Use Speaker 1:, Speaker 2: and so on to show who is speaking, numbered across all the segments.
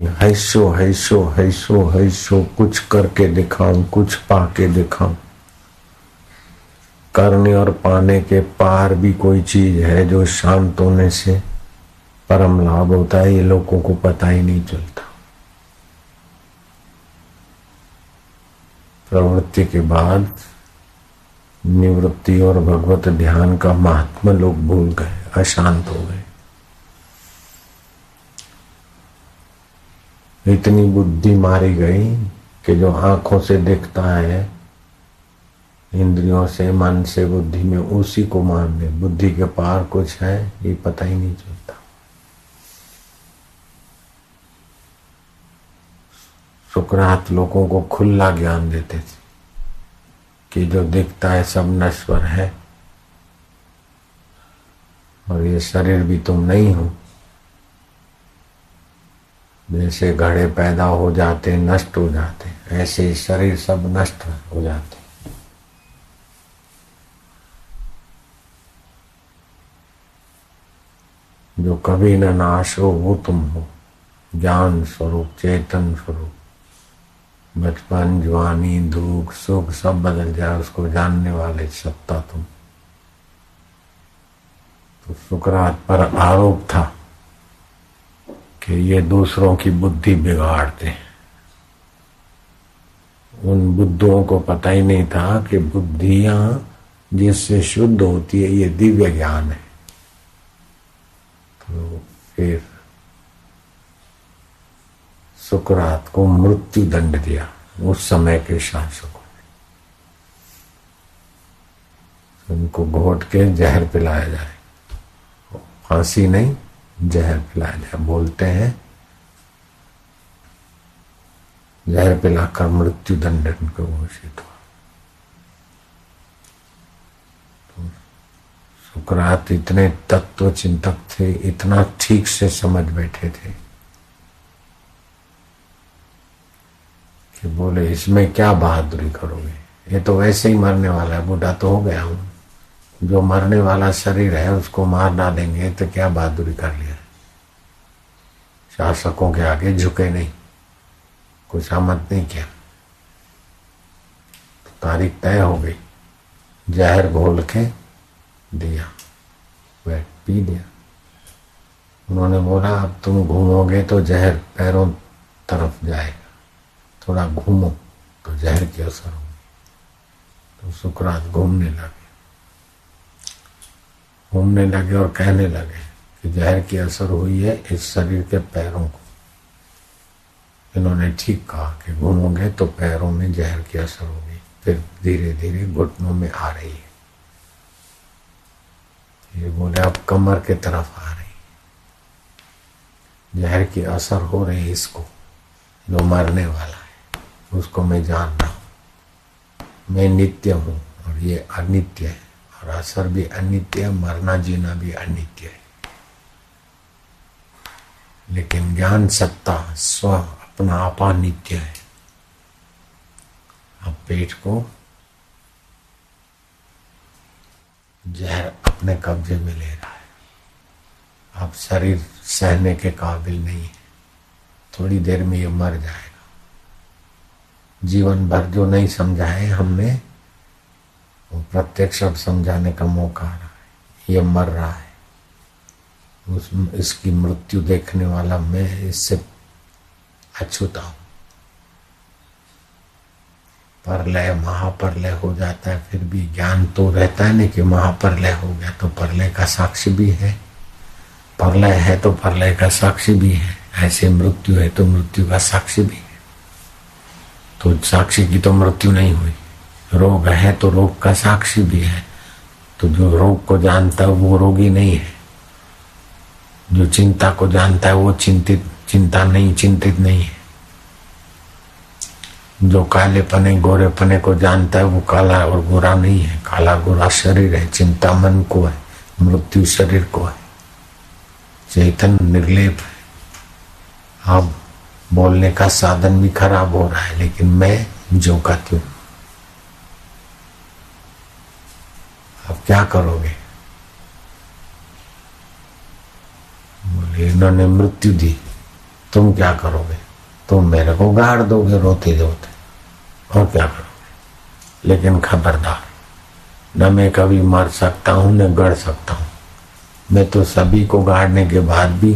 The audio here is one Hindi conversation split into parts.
Speaker 1: हैसो हैसो हैसो हैसो, कुछ करके दिखाऊं, कुछ पाके दिखाऊं। करने और पाने के पार भी कोई चीज है जो शांत होने से परम लाभ होता है। ये लोगों को पता ही नहीं चलता। प्रवृत्ति के बाद निवृत्ति और भगवत ध्यान का महात्मा लोग भूल गए, अशांत हो गए। इतनी बुद्धि मारी गई कि जो आंखों से दिखता है, इंद्रियों से, मन से, बुद्धि में, उसी को मान ले। बुद्धि के पार कुछ है ये पता ही नहीं चलता। सुकरात लोगों को खुला ज्ञान देते थे कि जो दिखता है सब नश्वर है और ये शरीर भी तुम नहीं हो। जैसे घड़े पैदा हो जाते नष्ट हो जाते, ऐसे शरीर सब नष्ट हो जाते। जो कभी न नाश हो वो तुम हो, ज्ञान स्वरूप, चेतन स्वरूप। बचपन, जवानी, दुख, सुख सब बदल जाए, उसको जानने वाले सत्ता तुम। तो सुकरात पर आरोप था कि ये दूसरों की बुद्धि बिगाड़ते हैं। उन बुद्धों को पता ही नहीं था कि बुद्धियां जिससे शुद्ध होती है ये दिव्य ज्ञान है। तो फिर सुकरात को मृत्यु दंड दिया उस समय के शासकों ने। उनको घोट के जहर पिलाया जाए, फांसी नहीं जहर पिलाया जाए। बोलते हैं जहर पिलाकर मृत्यु दंड उनको घोषित हुआ। तो सुकरात इतने तत्व चिंतक थे, इतना ठीक से समझ बैठे थे कि बोले इसमें क्या बहादुरी करोगे, ये तो वैसे ही मरने वाला है, बूढ़ा तो हो गया हूं। जो मरने वाला शरीर है उसको मार डालेंगे तो क्या बहादुरी कर लिया। शासकों के आगे झुके नहीं, कुछ आमद नहीं किया। तो तारीख तय हो गई, जहर घोल के दिया, वह पी दिया। उन्होंने बोला अब तुम घूमोगे तो जहर पैरों तरफ जाएगा, थोड़ा घूमो तो जहर की असर होगी। तो सुकरात घूमने लगे और कहने लगे कि जहर की असर हुई है इस शरीर के पैरों को। इन्होंने ठीक कहा कि घूमोगे तो पैरों में जहर की असर होगी। फिर धीरे धीरे घुटनों में आ रही है। ये बोले अब कमर के तरफ आ रही, जहर की असर हो रही इसको। जो मरने वाला है उसको मैं जान रहा हूं, मैं नित्य हूं और ये अनित्य है, और असर भी अनित्य है, मरना जीना भी अनित्य है। लेकिन ज्ञान सत्ता स्व अपना आपा नित्य है। अब पेट को जहर अपने कब्जे में ले रहा है। अब शरीर सहने के काबिल नहीं है, थोड़ी देर में ये मर जाएगा। जीवन भर जो नहीं समझा है हमने, वो प्रत्यक्ष अब समझाने का मौका आ रहा है। ये मर रहा है, इसकी मृत्यु देखने वाला मैं इससे अछूता हूं। परलय महाप्रलय हो जाता है, फिर भी ज्ञान तो रहता है नहीं कि महाप्रलय हो गया तो प्रलय का साक्षी भी है। प्रलय है तो प्रलय का साक्षी भी है, ऐसे मृत्यु है तो मृत्यु का साक्षी भी है। तो साक्षी की तो मृत्यु नहीं हुई। रोग है तो रोग का साक्षी भी है। तो जो रोग को जानता है वो रोगी नहीं है। जो चिंता को जानता है वो चिंतित नहीं है। जो काले पने गोरे पने को जानता है वो काला और गोरा नहीं है। काला गोरा शरीर है, चिंता मन को है, मृत्यु शरीर को है। चेतन निर्लेप है। अब बोलने का साधन भी खराब हो रहा है, लेकिन मैं जो का त्यों। अब क्या करोगे? बोले इन्होंने मृत्यु दी तुम क्या करोगे? तुम मेरे को गाड़ दोगे रोते रोते, और क्या करोगे? लेकिन खबरदार, न मैं कभी मर सकता हूँ न गड़ सकता हूँ। मैं तो सभी को गाड़ने के बाद भी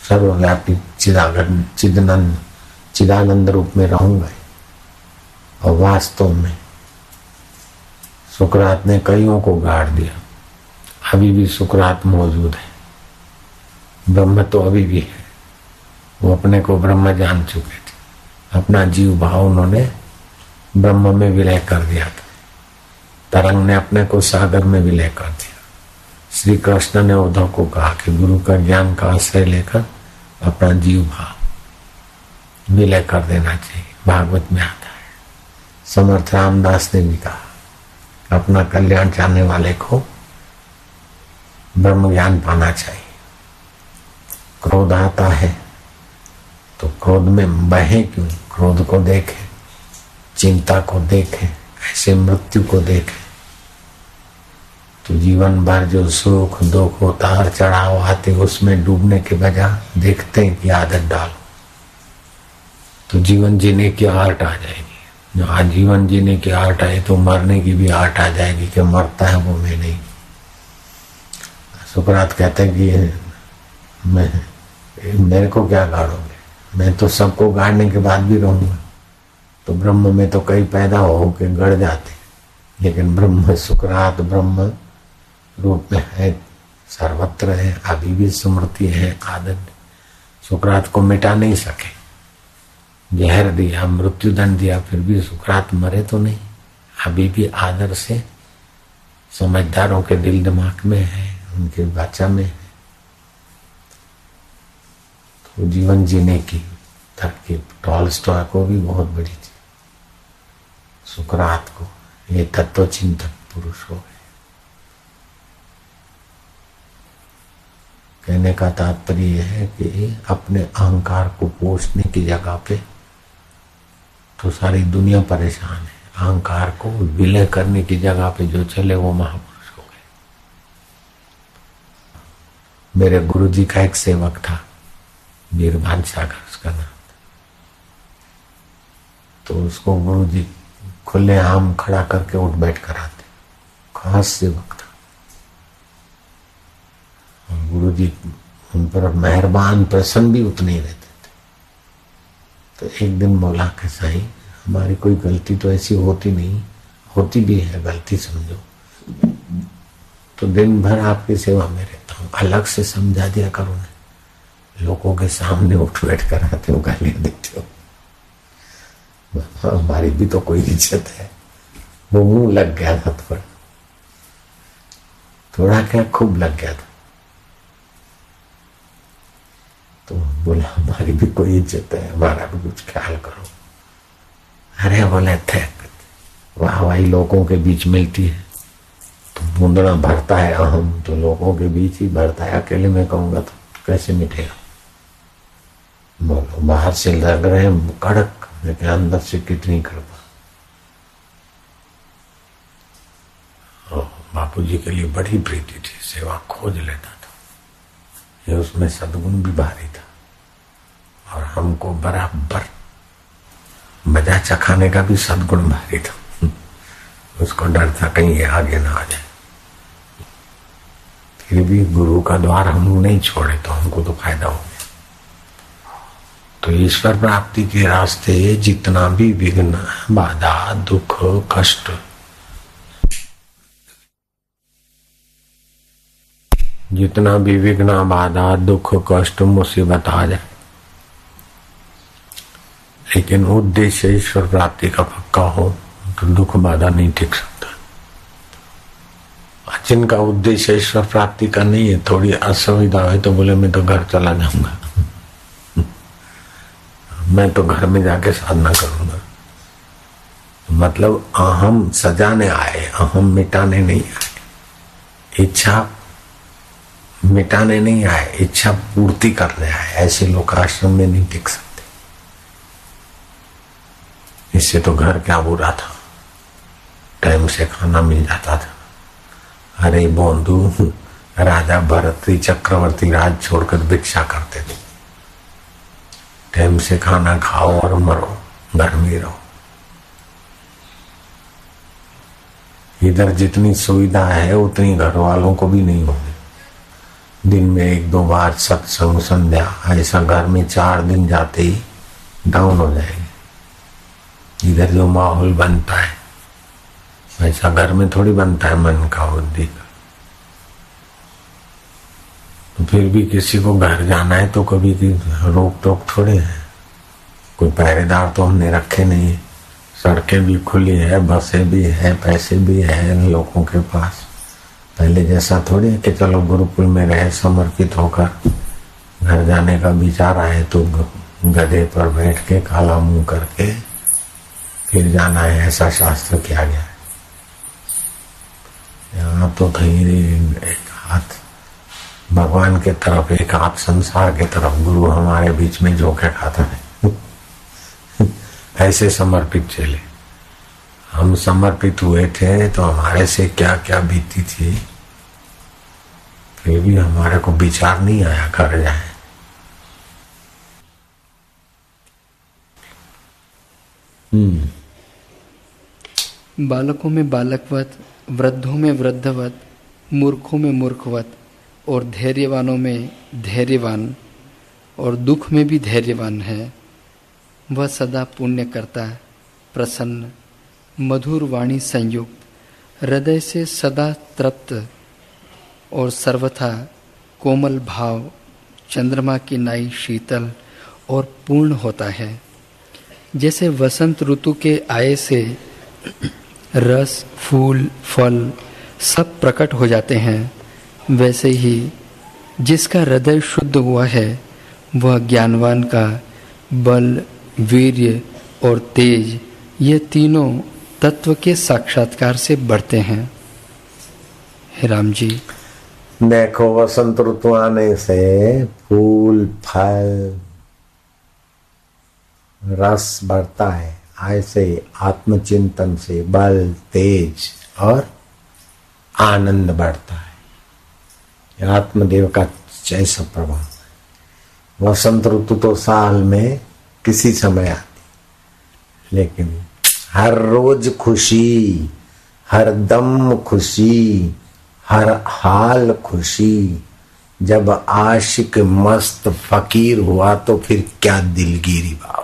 Speaker 1: सर्वव्यापी चिदानंद रूप में रहूंगा। और वास्तव में सुकरात ने कईयों को गाड़ दिया, अभी भी सुकरात मौजूद है। ब्रह्म तो अभी भी है, वो अपने को ब्रह्म जान चुके थे। अपना जीव भाव उन्होंने ब्रह्म में विलय कर दिया था। तरंग ने अपने को सागर में विलय कर दिया। श्री कृष्ण ने उद्धव को कहा कि गुरु का ज्ञान का आश्रय लेकर अपना जीव भाव विलय कर देना चाहिए। भागवत में आता है। समर्थ रामदास ने भी कहा अपना कल्याण चाहने वाले को ब्रह्म ज्ञान पाना चाहिए। क्रोध आता है तो क्रोध में बहे क्यों? क्रोध को देखे, चिंता को देखे, ऐसे मृत्यु को देखे तो जीवन भर जो सुख दुख उतार चढ़ाव आते उसमें डूबने के बजाय देखते हैं कि आदत डालो तो जीवन जीने की आर्ट आ जाएगी। जो आज जीवन जीने की आर्ट आए तो मरने की भी आर्ट आ जाएगी कि मरता है वो मैं नहीं। सुकरात कहते हैं कि मेरे को क्या गाड़ोगे? मैं तो सबको गाड़ने के बाद भी रहूंगा। तो ब्रह्म में तो कई पैदा हो के गड़ जाते, लेकिन ब्रह्म सुकरात ब्रह्म रूप में है, सर्वत्र है, अभी भी स्मृति है, आदत। सुकरात को मिटा नहीं सके, जहर दिया, मृत्यु दंड दिया, फिर भी सुकरात मरे तो नहीं, अभी भी आदर से समझदारों के दिल दिमाग में है, उनके वाचा में है। तो जीवन जीने की तरकीब टॉलस्टॉय को भी बहुत बड़ी थी, सुकरात को। ये तत्व चिंतक पुरुष हो गए। कहने का तात्पर्य यह है कि अपने अहंकार को पोषने की जगह पे तो सारी दुनिया परेशान है। अहंकार को विलय करने की जगह पे जो चले वो महापुरुष हो गए। मेरे गुरुजी का एक सेवक था, वीरभान सागर उसका नाम था। तो उसको गुरुजी खुले आम खड़ा करके उठ बैठ कराते, खास सेवक था। और गुरुजी उन पर मेहरबान प्रसन्न भी उतने ही रहते थे। तो एक दिन बोला कि साईं हमारी कोई गलती तो ऐसी होती नहीं, होती भी है गलती समझो, तो दिन भर आपकी सेवा में रहता हूँ, अलग से समझा दिया करो ना। लोगों के सामने उठ बैठ कर आते हो, गालियां देते हो, हमारी भी तो कोई इज्जत है। वो मुंह लग गया था, थोड़ा क्या खूब लग गया था। तो बोला हमारी भी कोई इज्जत है, हमारा भी कुछ ख्याल करो। अरे बोले थे वाह वाही लोगों के बीच मिलती है तो बूंदना भरता है अहम, तो लोगों के बीच ही भरता है, अकेले में कहूंगा तो कैसे मिटेगा। बोलो बाहर से लग रहे हैं कड़क, लेकिन अंदर से कितनी कृपा। बापूजी के लिए बड़ी प्रीति थी, सेवा खोज लेता था, ये उसमें सद्गुण भी भारी था। और हमको बराबर मजा चखाने का भी सद्गुण भारी था। उसको डर था कहीं ये आगे ना आ जाए। फिर भी गुरु का द्वार हम नहीं छोड़े तो हमको तो फायदा हो गया। तो ईश्वर प्राप्ति के रास्ते जितना भी विघ्न, बाधा, दुख, कष्ट, जितना भी विघ्न, बाधा, दुख, कष्ट, मुसीबत आ जाए, लेकिन उद्देश्य ईश्वर प्राप्ति का पक्का हो तो दुख बाधा नहीं टिक सकता। जिनका उद्देश्य ईश्वर प्राप्ति का नहीं है, थोड़ी असुविधा है तो बोले मैं तो घर चला जाऊंगा, मैं तो घर में जाके साधना करूंगा। मतलब अहम सजाने आए, अहम मिटाने नहीं आए, इच्छा मिटाने नहीं आए, इच्छा पूर्ति करने आए। ऐसे लोग आश्रम में नहीं टिक सकते। इससे तो घर क्या बुरा था, टाइम से खाना मिल जाता था। अरे बंधु राजा भरत चक्रवर्ती राज छोड़कर भिक्षा करते थे, टाइम से खाना खाओ और मरो, घर में रहो। इधर जितनी सुविधा है उतनी घर वालों को भी नहीं होगी। दिन में 1-2 बार सत्संग संध्या, ऐसा घर में 4 दिन जाते ही डाउन हो जाएंगे। इधर जो माहौल बनता है ऐसा घर में थोड़ी बनता है, मन का बुद्धि का। तो फिर भी किसी को घर जाना है तो कभी की रोक टोक थोड़े है, कोई पहरेदार तो हमने रखे नहीं है। सड़कें भी खुली है, बसें भी है, पैसे भी है लोगों के पास। पहले जैसा थोड़ी है कि चलो गुरुकुल में रहे समर्पित होकर, घर जाने का विचार आए तो गधे पर बैठ के काला मुंह करके फिर जाना है, ऐसा शास्त्र किया गया है। यहाँ तो कहीं एक हाथ भगवान के तरफ, एक हाथ संसार के तरफ, गुरु हमारे बीच में झोंके खाता है। ऐसे समर्पित चले। हम समर्पित हुए थे तो हमारे से क्या क्या बीती थी, फिर भी हमारे को विचार नहीं आया कर जाए।
Speaker 2: बालकों में बालकवत, वृद्धों में वृद्धवत, मूर्खों में मूर्खवत, और धैर्यवानों में धैर्यवान, और दुख में भी धैर्यवान है। वह सदा पुण्य करता, प्रसन्न, मधुर वाणी संयुक्त, हृदय से सदा तृप्त और सर्वथा कोमल भाव, चंद्रमा की नाई शीतल और पूर्ण होता है। जैसे वसंत ऋतु के आए से रस, फूल, फल सब प्रकट हो जाते हैं, वैसे ही जिसका हृदय शुद्ध हुआ है वह ज्ञानवान का बल, वीर्य और तेज, ये तीनों तत्व के साक्षात्कार से बढ़ते हैं। हे राम जी,
Speaker 1: देखो वसंत ऋतु आने से फूल, फल, रस बढ़ता है, ऐसे आत्मचिंतन से बल, तेज और आनंद बढ़ता है। आत्मदेव का जैसा प्रभाव है। वसंत ऋतु तो साल में किसी समय आती, लेकिन हर रोज खुशी, हर दम खुशी, हर हाल खुशी। जब आशिक मस्त फकीर हुआ तो फिर क्या दिलगिरी बाबा।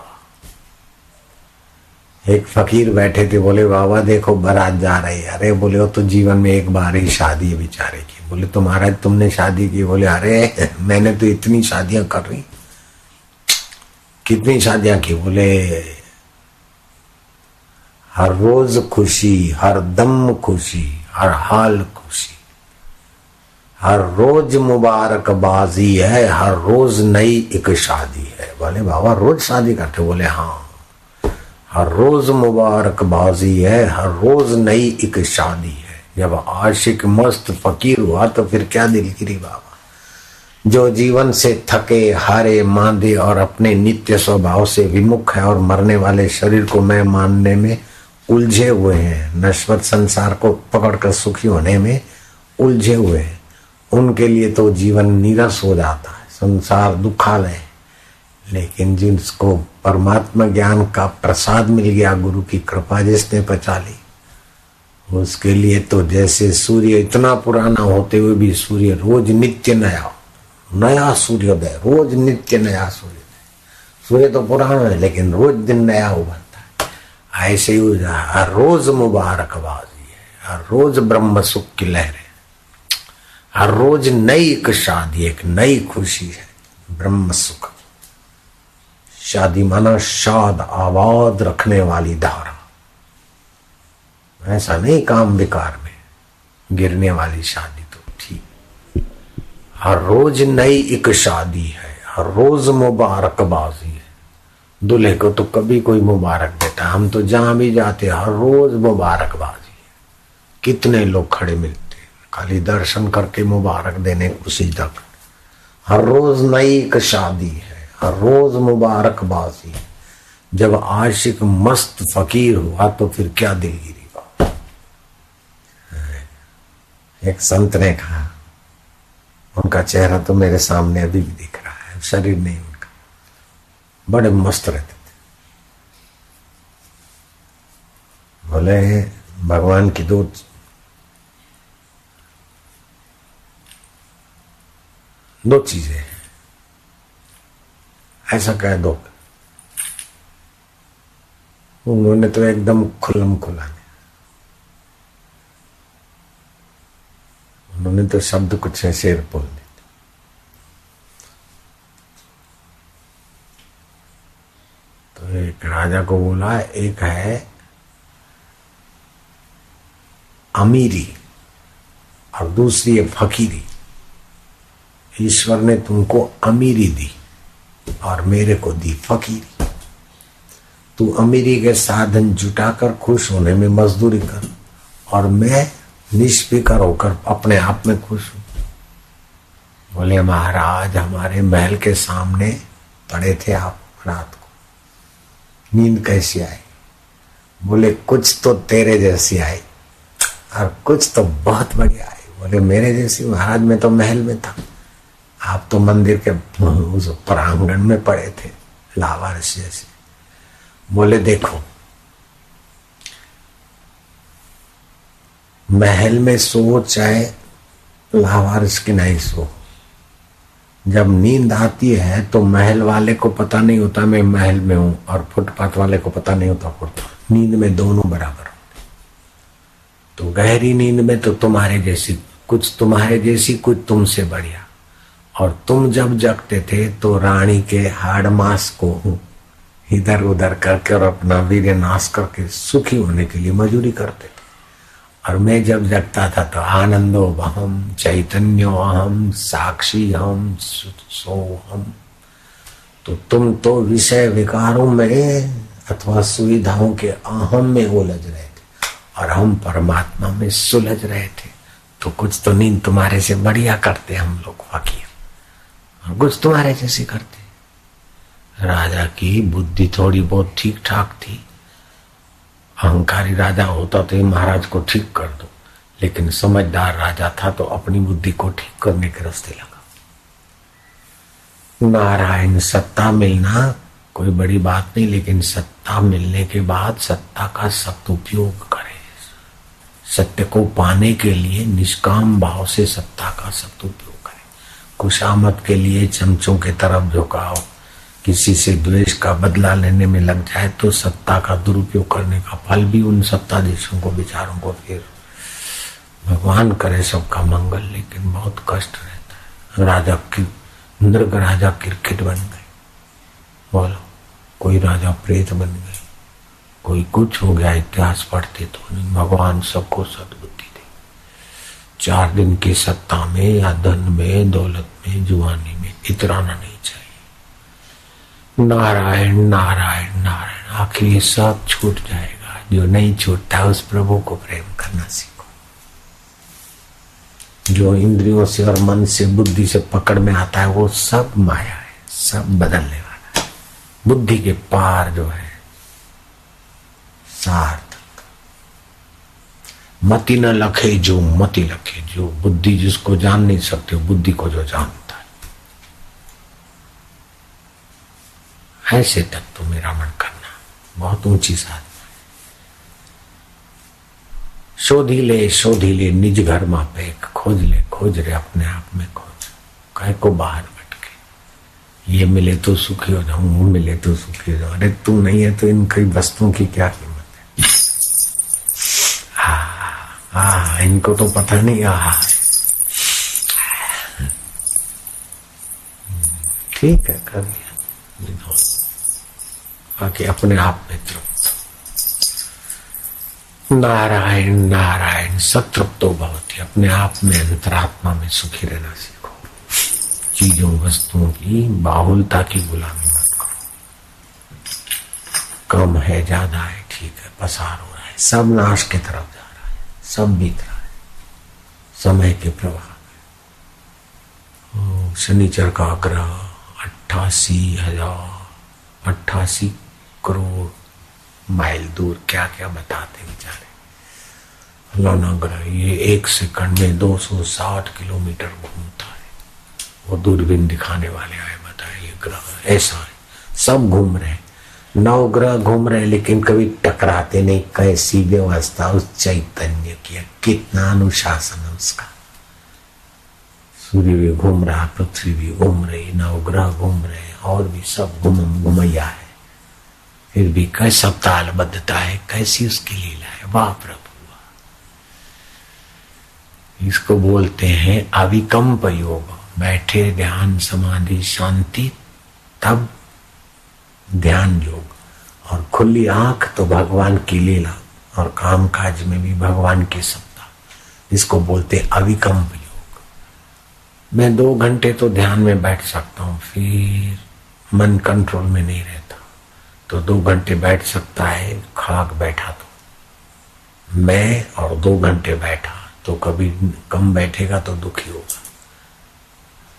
Speaker 1: एक फकीर बैठे थे, बोले बाबा देखो बारात जा रही है। अरे बोले वो तो जीवन में एक बार ही शादी है बेचारे की। बोले तो महाराज तुमने शादी की? बोले अरे मैंने तो इतनी शादियां कर रही। कितनी शादियां की? बोले हर रोज खुशी, हर दम खुशी, हर हाल खुशी, हर रोज मुबारकबाजी है, हर रोज नई एक शादी है। बोले बाबा रोज शादी करते? बोले हाँ, हर रोज मुबारकबाजी है, हर रोज नई एक शादी है। जब आशिक मस्त फकीर हुआ तो फिर क्या दिलगिरी बाबा। जो जीवन से थके हारे मांदे और अपने नित्य स्वभाव से विमुख है और मरने वाले शरीर को मैं मानने में उलझे हुए हैं, नश्वर संसार को पकड़कर सुखी होने में उलझे हुए हैं, उनके लिए तो जीवन नीरस हो जाता है, संसार दुखालय। लेकिन जिसको परमात्मा ज्ञान का प्रसाद मिल गया, गुरु की कृपा जिसने पचा ली, उसके लिए तो जैसे सूर्य इतना पुराना होते हुए भी सूर्य रोज नित्य नया सूर्योदय, रोज नित्य नया सूर्योदय। सूर्य तो पुराना है लेकिन रोज दिन नया उभरता है। ऐसे ही हर रोज मुबारकबाजी है, हर रोज ब्रह्म सुख की लहर है, हर रोज नई एक शादी, एक नई खुशी है, ब्रह्म सुख। शादी माना शाद आबाद रखने वाली धारा, ऐसा नहीं काम विकार में गिरने वाली शादी। तो ठीक, हर रोज नई एक शादी है, हर रोज मुबारकबाजी है। दूल्हे को तो कभी कोई मुबारक देता, हम तो जहां भी जाते हर रोज मुबारकबाजी है। कितने लोग खड़े मिलते खाली दर्शन करके मुबारक देने खुशी तक। हर रोज नई एक शादी है, हर रोज मुबारकबाजी। जब आशिक मस्त फकीर हुआ तो फिर क्या दिलगिरी बात। एक संत ने कहा, उनका चेहरा तो मेरे सामने अभी भी दिख रहा है, शरीर नहीं उनका। बड़े मस्त रहते थे। बोले भगवान की दो चीजें हैं, ऐसा कह दो। उन्होंने तो एकदम खुल्लम खुला, उन्होंने तो शब्द कुछ ऐसे बोल दिए। तो एक राजा को बोला, एक है अमीरी और दूसरी है फकीरी। ईश्वर ने तुमको अमीरी दी और मेरे को दी फकीरी। तू अमीरी के साधन जुटाकर खुश होने में मजदूरी कर, और मैं निष्फिकर होकर अपने आप में खुश हूं। बोले महाराज, हमारे महल के सामने पड़े थे आप रात को, नींद कैसी आई? बोले कुछ तो तेरे जैसी आई और कुछ तो बहुत बढ़िया आई। बोले मेरे जैसी? महाराज मैं तो महल में था, आप तो मंदिर के उस प्रांगण में पड़े थे लावारिस जैसे। बोले देखो, महल में सो चाहे लावारिस की नहीं सो, जब नींद आती है तो महल वाले को पता नहीं होता मैं महल में हूं, और फुटपाथ वाले को पता नहीं होता फुटपाथ। नींद में दोनों बराबर होते। तो गहरी नींद में तो तुम्हारे जैसी, कुछ तुम्हारे जैसी, कुछ तुमसे बढ़िया। और तुम जब जगते थे तो रानी के हाड़ मांस को इधर उधर करके और अपना वीर्य नाश करके सुखी होने के लिए मजूरी करते थे। और मैं जब जगता था तो आनंदो अहम, चैतन्यो अहम, साक्षी हम, सोहम। तो तुम तो विषय विकारों में अथवा सुविधाओं के अहम में उलझ रहे थे और हम परमात्मा में सुलझ रहे थे। तो कुछ तो नींद तुम्हारे से बढ़िया करते हम लोग फकीर, और कुछ तुम्हारे जैसे करते। राजा की बुद्धि थोड़ी बहुत ठीक ठाक थी। अहंकारी राजा होता तो ये महाराज को ठीक कर दो, लेकिन समझदार राजा था तो अपनी बुद्धि को ठीक करने के रास्ते लगा। नारायण, सत्ता मिलना कोई बड़ी बात नहीं, लेकिन सत्ता मिलने के बाद सत्ता का सख्त उपयोग करें। सत्य को पाने के लिए निष्काम भाव से सत्ता का सख्त उपयोग करें। खुशामद के लिए चमचों के तरफ झुकाओ, किसी से द्वेष का बदला लेने में लग जाए तो सत्ता का दुरुपयोग करने का फल भी उन सत्ताधीशों को, विचारों को, फिर भगवान करे सबका मंगल, लेकिन बहुत कष्ट रहता है। राजा की नृग राजा क्रिकेट बन गए, बोलो, कोई राजा प्रेत बन गए, कोई कुछ हो गया। इतिहास पढ़ते तो भगवान सबको सद्बुद्धि दे। 4 दिन की सत्ता में या धन में, दौलत में, जुआनी में इतराना नहीं चाहिए। नारायण नारायण नारायण, आखिर ये सब छूट जाएगा। जो नहीं छूटता उस प्रभु को प्रेम करना सीखो। जो इंद्रियों से और मन से, बुद्धि से पकड़ में आता है वो सब माया है, सब बदलने वाला है। बुद्धि के पार जो है सार्थक। मति न लखे जो मति लखे, जो बुद्धि जिसको जान नहीं सकते, बुद्धि को जो जानता है। ऐसे तत्व में रमण करना बहुत ऊंची साधना। शोधी ले निज घर मापे, खोज रे अपने आप में खोज। कहे को बाहर भटके, ये मिले तो सुखी हो जाऊं, वो मिले तो सुखी हो जाऊं। अरे तू नहीं है तो इन कई वस्तुओं की क्या कीमत है? इनको तो पता नहीं। ठीक है, कर लिया, आके अपने आप में तृप्त। नारायण नारायण, सतृप्तो भवति, अपने आप में, अंतरात्मा में सुखी रहना सीखो। चीजों वस्तुओं की बाहुलता की गुलामी मत करो। कम है, ज्यादा है, ठीक है, पसार हो रहा है, सब नाश की तरफ जा रहा है, सब बीत रहा है समय के प्रवाह में। शनिचर का ग्रह 88 करोड़ माइल दूर क्या क्या बताते बेचारे। लौना ग्रह ये 1 सेकंड में 260 किलोमीटर घूमता है। वो दूरबीन दिखाने वाले आए, बताए ये ग्रह ऐसा है, सब घूम रहे, नवग्रह घूम रहे, लेकिन कभी टकराते नहीं। कैसी व्यवस्था उस चैतन्य की, कितना अनुशासन है उसका। सूर्य भी घूम रहा, पृथ्वी भी घूम रही, नवग्रह घूम रहे, और भी सब घुमैया है, फिर भी कैसा तालबद्धता है, कैसी उसकी लीला है। वाह प्रभु, इसको बोलते हैं अविकम्प योग। बैठे ध्यान समाधि शांति, तब ध्यान योग, और खुली आंख तो भगवान की लीला, और काम काज में भी भगवान की सत्ता, इसको बोलते अविकम्प योग। मैं 2 घंटे तो ध्यान में बैठ सकता हूँ, फिर मन कंट्रोल में नहीं रहता, तो 2 घंटे बैठ सकता है। खाक बैठा तो मैं, और 2 घंटे बैठा तो कभी कम बैठेगा तो दुखी होगा,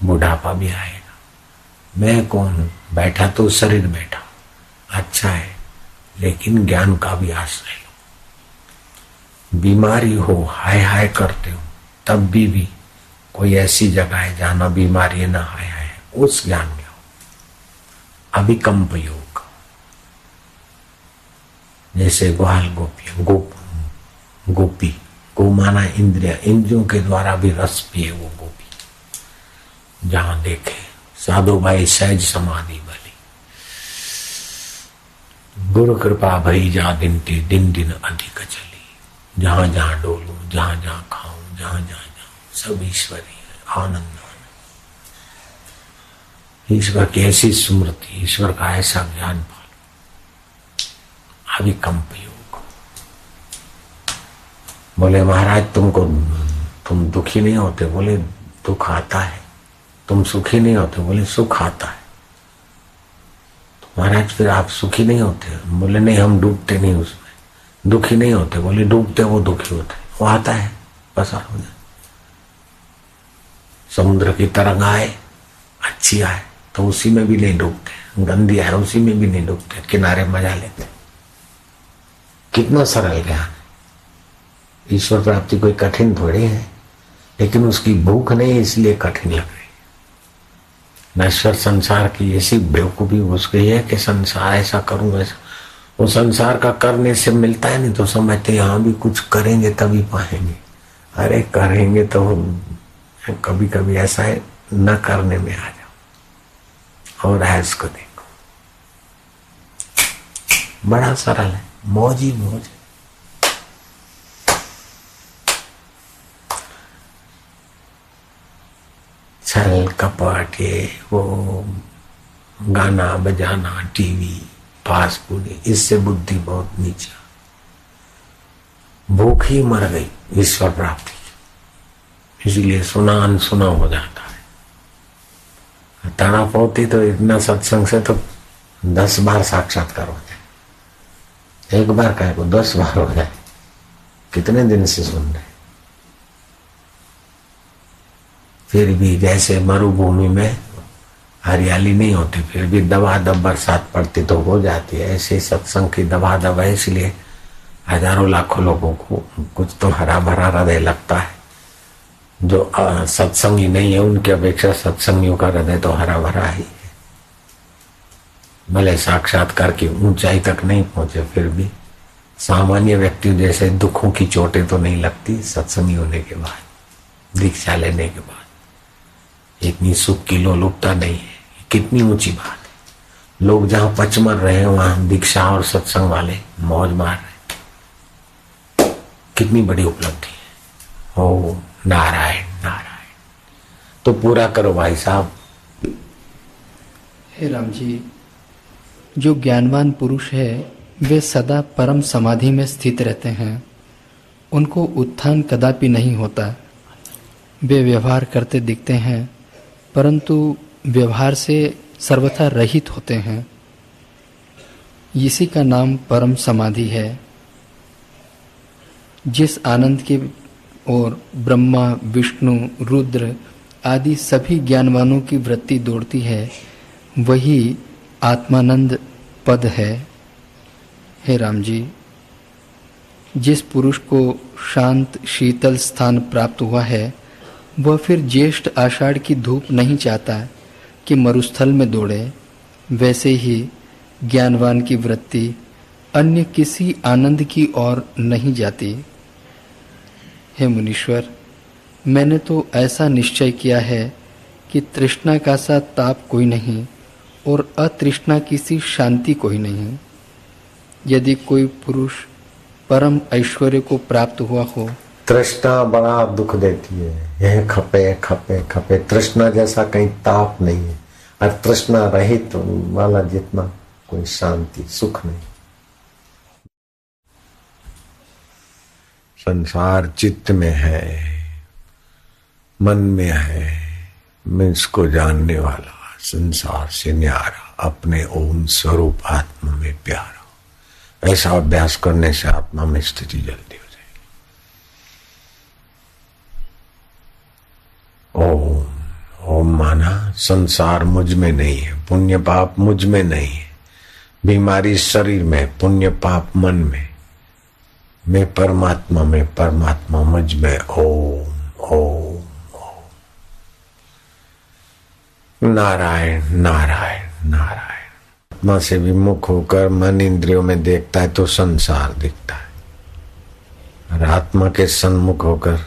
Speaker 1: बुढ़ापा भी आएगा। मैं कौन हूं? बैठा तो शरीर बैठा, अच्छा है, लेकिन ज्ञान का भी आश्रय लो। बीमारी हो, हाय हाय करते हो, तब भी कोई ऐसी जगह है जहां ना बीमारी है ना हाय हाय है, उस ज्ञान में हो। अभिकम्प योग, जैसे ग्वाल गोपी, गोपी, गो माना इंद्रिया, इंद्रियों के द्वारा भी रस पिए वो गोपी। जहां देखे साधु भाई सहज समाधि भली, गुरु कृपा भई जा दिन दिन अधिक चली। जहां जहां डोलू, जहां जहां खाऊं, जहां जहां जाऊं, सब ईश्वरी है, आनंद। ईश्वर की ऐसी स्मृति, ईश्वर का ऐसा ज्ञान पालो। अविकम्प योग। बोले महाराज तुम दुखी नहीं होते? बोले दुख आता है। तुम सुखी नहीं होते? बोले सुख आता है। तो महाराज फिर आप सुखी नहीं होते? बोले नहीं, हम डूबते नहीं उसमें। दुखी नहीं होते? बोले डूबते वो दुखी होते, वो आता है, पसार हो जाए। समुद्र की तरंग आए, अच्छी आए तो उसी में भी नहीं डूबते, गंदी आए उसी में भी नहीं डूबते, किनारे मजा लेते। कितना सरल ज्ञान। ईश्वर प्राप्ति कोई कठिन थोड़ी है, लेकिन उसकी भूख नहीं इसलिए कठिन लग रही। नश्वर संसार की ऐसी बेवकूफी घुस गई है कि संसार ऐसा करूं ऐसा, वो संसार का करने से मिलता है नहीं तो समझते यहाँ भी कुछ करेंगे तभी पाएंगे। अरे करेंगे तो कभी कभी ऐसा है, न करने में आ जाओ और ऐस को देखो, बड़ा सरल है, मौज ही मौज। छल कपट, ये वो गाना बजाना, टीवी, फास्ट फूड, इससे बुद्धि बहुत नीचा। भूख ही मर गई ईश्वर प्राप्ति, इसलिए सुना अनसुना हो जाता है। तड़प होती तो इतना सत्संग से तो 10 बार साक्षात्कार हो जाए, एक बार कहे को 10 बार हो जाए। कितने दिन से सुन रहे, फिर भी जैसे मरुभूमि में हरियाली नहीं होती, फिर भी दबादब बरसात पड़ती तो हो जाती है, ऐसे सत्संग की दबादब है। इसलिए हजारों लाखों लोगों को कुछ तो हरा भरा हृदय लगता है। जो सत्संगी नहीं है उनकी अपेक्षा सत्संगियों का हृदय तो हरा भरा ही है। भले साक्षात्कार की ऊंचाई तक नहीं पहुंचे, फिर भी सामान्य व्यक्ति जैसे दुखों की चोटें तो नहीं लगती सत्संगी होने के बाद, दीक्षा लेने के बाद। इतनी सुख की लोलुपता नहीं है, कितनी ऊंची बात है। लोग जहां पच मर रहे हैं वहां दीक्षा और सत्संग वाले मौज मार रहे हैं, कितनी बड़ी उपलब्धि है। ओ नारायण नारायण। तो पूरा करो भाई साहब।
Speaker 2: हे राम जी, जो ज्ञानवान पुरुष है वे सदा परम समाधि में स्थित रहते हैं, उनको उत्थान कदापि नहीं होता। वे व्यवहार करते दिखते हैं परंतु व्यवहार से सर्वथा रहित होते हैं। इसी का नाम परम समाधि है। जिस आनंद की ओर ब्रह्मा विष्णु रुद्र आदि सभी ज्ञानवानों की वृत्ति दौड़ती है, वही आत्मानंद पद है। हे राम जी, जिस पुरुष को शांत शीतल स्थान प्राप्त हुआ है, वह फिर ज्येष्ठ आषाढ़ की धूप नहीं चाहता कि मरुस्थल में दौड़े, वैसे ही ज्ञानवान की वृत्ति अन्य किसी आनंद की ओर नहीं जाती। हे मुनीश्वर, मैंने तो ऐसा निश्चय किया है कि तृष्णा का सा ताप कोई नहीं और अतृष्णा की सी शांति कोई नहीं। यदि कोई पुरुष परम ऐश्वर्य को प्राप्त हुआ हो,
Speaker 1: तृष्णा बड़ा दुख देती है। यह खपे खपे खपे, तृष्णा जैसा कहीं ताप नहीं है। और तृष्णा रहित वाला जितना कोई शांति सुख नहीं। संसार चित्त में है, मन में है। मैं इसको जानने वाला संसार से न्यारा, अपने ओम स्वरूप आत्मा में प्यारा। ऐसा अभ्यास करने से आत्मा में स्थिति जल्दी हो जाएगी। ओम ओम माना संसार मुझ में नहीं है, पुण्य पाप मुझ में नहीं है, बीमारी शरीर में, पुण्य पाप मन में, मैं परमात्मा में, परमात्मा मुझ में। ओम ओम ओम नारायण नारायण नारायण। आत्मा से विमुख होकर मन इंद्रियों में देखता है तो संसार दिखता है, और आत्मा के सन्मुख होकर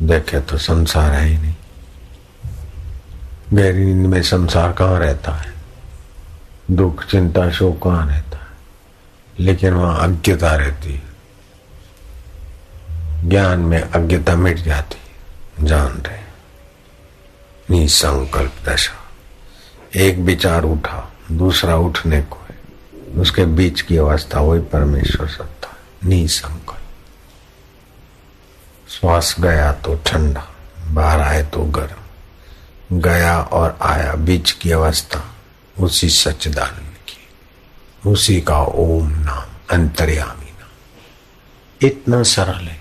Speaker 1: देखे तो संसार है ही नहीं। गहरी नींद में संसार कहाँ रहता है, दुख चिंता शोक कहाँ रहता है, लेकिन वहां अज्ञता रहती है। ज्ञान में अज्ञता मिट जाती है, जान रहे निसंकल्प दशा। एक विचार उठा, दूसरा उठने को है, उसके बीच की अवस्था वही परमेश्वर सत्ता है, निसंकल्प। श्वास गया तो ठंडा, बाहर आए तो गर्म, गया और आया बीच की अवस्था उसी सच्चिदानंद की, उसी का ओम नाम, अंतर्यामी नाम। इतना सरल है,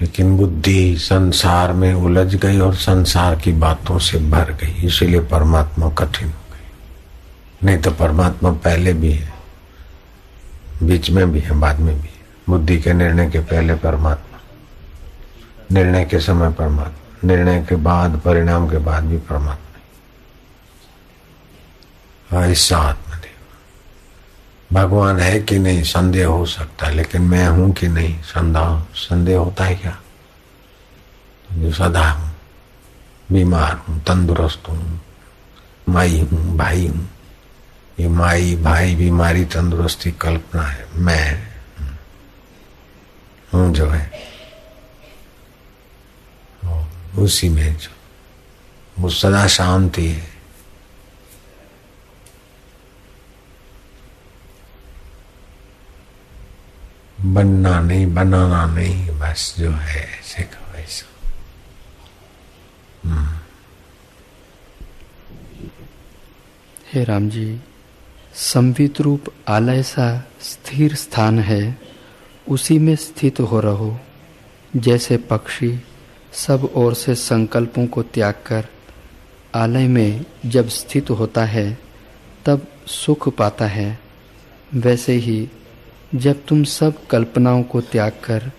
Speaker 1: लेकिन बुद्धि संसार में उलझ गई और संसार की बातों से भर गई, इसीलिए परमात्मा कठिन हो गई। नहीं तो परमात्मा पहले भी है, बीच में भी है, बाद में भी है। बुद्धि के निर्णय के पहले परमात्मा, निर्णय के समय परमात्मा, निर्णय के बाद, परिणाम के बाद भी परमात्मा। ऐसा आत्मदेव भगवान है कि नहीं संदेह हो सकता है, लेकिन मैं हूं कि नहीं संदेह होता है क्या? जो सदा हूं, बीमार हूं, तंदुरुस्त हूं, माई हूं, भाई हूं। ये माई भाई बीमारी तंदुरुस्ती कल्पना है, मैं हूं जो है उसी में जो वो सदा शांति है। बनना नहीं, बनाना नहीं, बस जो है ऐसे का वैसा।
Speaker 2: हे राम जी, संवित रूप आलय सा स्थिर स्थान है, उसी में स्थित हो रहो। जैसे पक्षी सब ओर से संकल्पों को त्याग कर आलय में जब स्थित होता है तब सुख पाता है, वैसे ही जब तुम सब कल्पनाओं को त्याग कर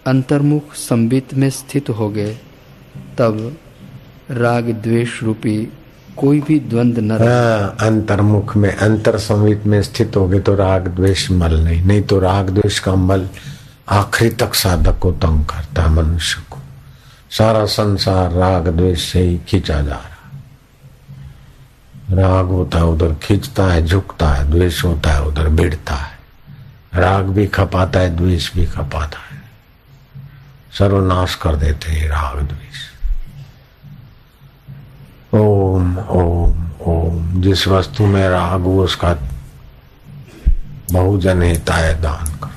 Speaker 2: अंतर्मुख संबित में स्थित होगे, तब राग द्वेष रूपी कोई भी द्वंद न रहे।
Speaker 1: अंतर्मुख में, अंतर संबित में स्थित होगे तो राग द्वेष मल नहीं तो राग द्वेष का मल आखिरी तक साधक को तंग करता है, मनुष्य को। सारा संसार राग द्वेष से ही खींचा जा रहा। राग होता है उधर खींचता है, झुकता है, द्वेष होता है उधर भिड़ता है। राग भी खपाता है, द्वेष भी खपाता है, सर्वनाश कर देते हैं राग द्वेष। ओम ओम ओम। जिस वस्तु में राग हो उसका बहुजन हिताय दान कर,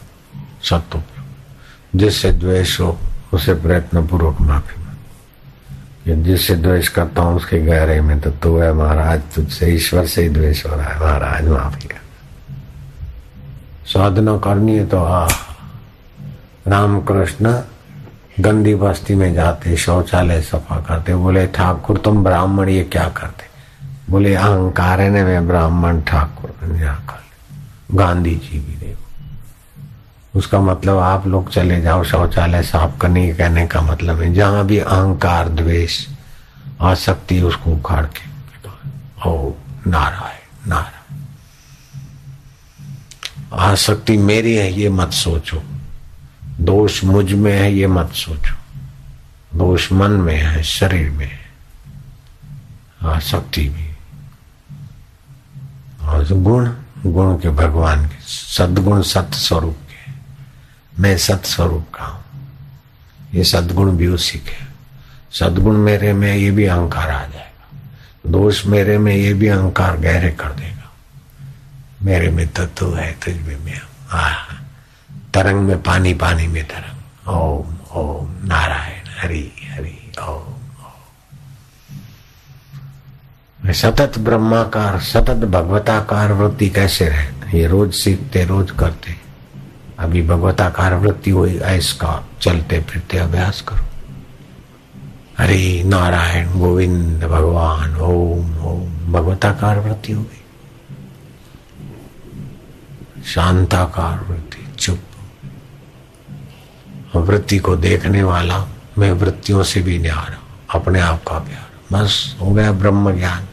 Speaker 1: सत्योपयोग। जिससे द्वेष हो उसे प्रयत्न पूर्वक माफी मांग। जिससे द्वेष करता हूं उसके गहरे में तो तू है महाराज, तुझसे ईश्वर से ही द्वेष हो रहा है महाराज, माफी कर। साधना करनी है तो रामकृष्ण गंदी बस्ती में जाते, शौचालय सफा करते। बोले ठाकुर तुम ब्राह्मण ये क्या करते? बोले अहंकार है ना, मैं ब्राह्मण ठाकुर। गांधी जी भी देखो, उसका मतलब आप लोग चले जाओ शौचालय साफ करने, कहने का मतलब है जहां भी अहंकार द्वेष आसक्ति उसको उखाड़ के ओ नारायण नारायण। आसक्ति मेरी है ये मत सोचो, दोष मुझ में है ये मत सोचो, दोष मन में है, शरीर में है, आसक्ति भी। और गुण गुण के भगवान के, सद्गुण सत्य स्वरूप के, मैं सत्य स्वरूप का हूं, ये सद्गुण भी उसी के। सद्गुण मेरे में ये भी अहंकार आ जाएगा, दोष मेरे में ये भी अहंकार गहरे कर देगा। मेरे में तत्व है, तुझ में मैं तरंग में पानी, पानी में तरंग। ओम ओम नारायण हरि हरि ओम। सतत ब्रह्माकार, सतत भगवताकार वृत्ति कैसे रहे, ये रोज सीखते, रोज करते। अभी भगवताकार वृत्ति हुई, इसका चलते फिरते अभ्यास करो। हरि नारायण गोविंद भगवान ओम ओम, भगवताकार वृत्ति हो गई। शांताकार वृत्ति, चुप। वृत्ति को देखने वाला, मैं वृत्तियों से भी न्यारा, अपने आप का प्यार, बस हो गया ब्रह्म ज्ञान।